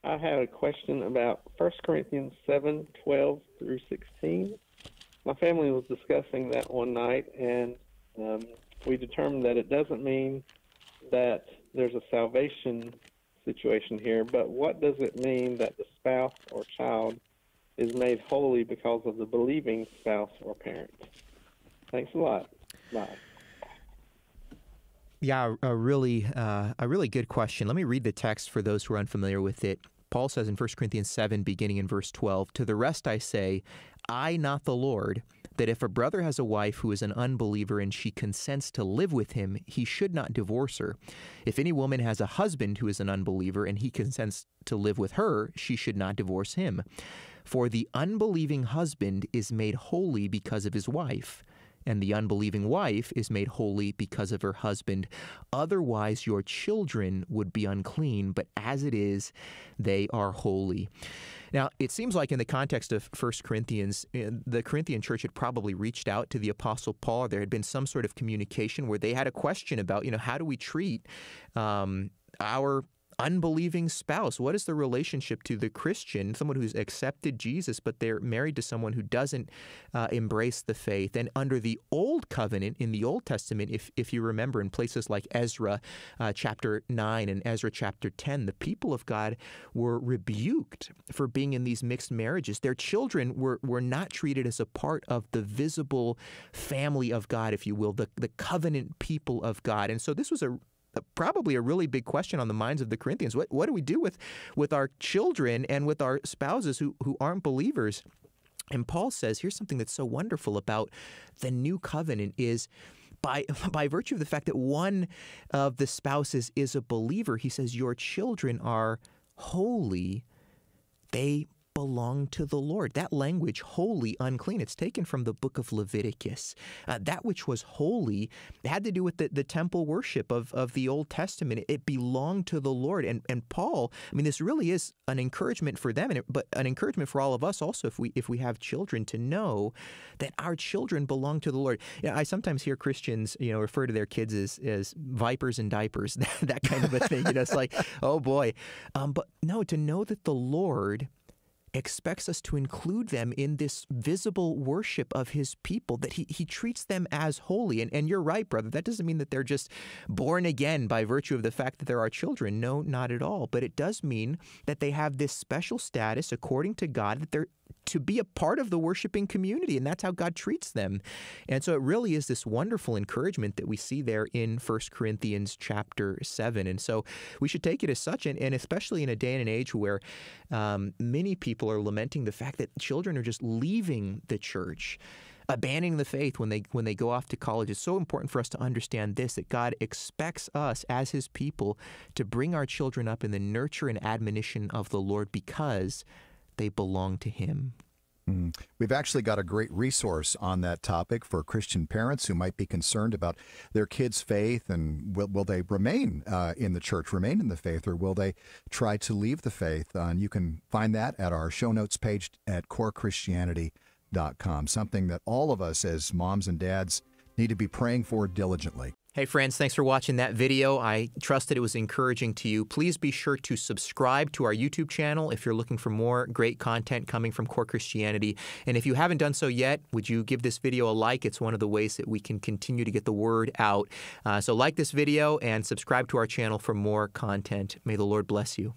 I have a question about 1 Corinthians 7:12 through 16. My family was discussing that one night, and um, we determined that it doesn't mean that there's a salvation situation here, but what does it mean that the spouse or child is made holy because of the believing spouse or parent? Thanks a lot. Bye. Yeah, a really good question. Let me read the text for those who are unfamiliar with it. Paul says in 1 Corinthians 7, beginning in verse 12, "To the rest I say, I, not the Lord, that if a brother has a wife who is an unbeliever and she consents to live with him, he should not divorce her. If any woman has a husband who is an unbeliever and he consents to live with her, she should not divorce him. For the unbelieving husband is made holy because of his wife, and the unbelieving wife is made holy because of her husband. Otherwise, your children would be unclean, but as it is, they are holy." Now, it seems like in the context of 1 Corinthians, the Corinthian church had probably reached out to the Apostle Paul. There had been some sort of communication where they had a question about, how do we treat our unbelieving spouse? What is the relationship to the Christian, someone who's accepted Jesus, but they're married to someone who doesn't embrace the faith? And under the Old Covenant, in the Old Testament, if you remember, in places like Ezra chapter 9 and Ezra chapter 10, the people of God were rebuked for being in these mixed marriages. Their children were not treated as a part of the visible family of God, if you will, the covenant people of God. And so this was probably a really big question on the minds of the Corinthians. What do we do with our children and with our spouses who aren't believers? And Paul says, here's something that's so wonderful about the new covenant is by virtue of the fact that one of the spouses is a believer, he says, your children are holy. They belong to the Lord. That language, holy, unclean, it's taken from the book of Leviticus. That which was holy had to do with the temple worship of the Old Testament. It belonged to the Lord. And Paul, this really is an encouragement for them, but an encouragement for all of us also if we have children, to know that our children belong to the Lord. I sometimes hear Christians, refer to their kids as vipers in diapers, that kind of a thing. It's like, oh boy. But no, to know that the Lord expects us to include them in this visible worship of his people, that he treats them as holy. And you're right, brother. That doesn't mean that they're just born again by virtue of the fact that they're our children. No, not at all. But it does mean that they have this special status according to God, that they're to be a part of the worshiping community, and that's how God treats them. And so it really is this wonderful encouragement that we see there in 1 Corinthians chapter 7. And so we should take it as such, and especially in a day and an age where many people are lamenting the fact that children are just leaving the church, abandoning the faith when they go off to college. It's so important for us to understand this, that God expects us as his people to bring our children up in the nurture and admonition of the Lord because they belong to him. We've actually got a great resource on that topic for Christian parents who might be concerned about their kids' faith, and will they remain in the church, remain in the faith, or will they try to leave the faith? And you can find that at our show notes page at corechristianity.com, something that all of us as moms and dads need to be praying for diligently. Hey friends, thanks for watching that video. I trust that it was encouraging to you. Please be sure to subscribe to our YouTube channel if you're looking for more great content coming from Core Christianity. And if you haven't done so yet, would you give this video a like? It's one of the ways that we can continue to get the word out. So like this video and subscribe to our channel for more content. May the Lord bless you.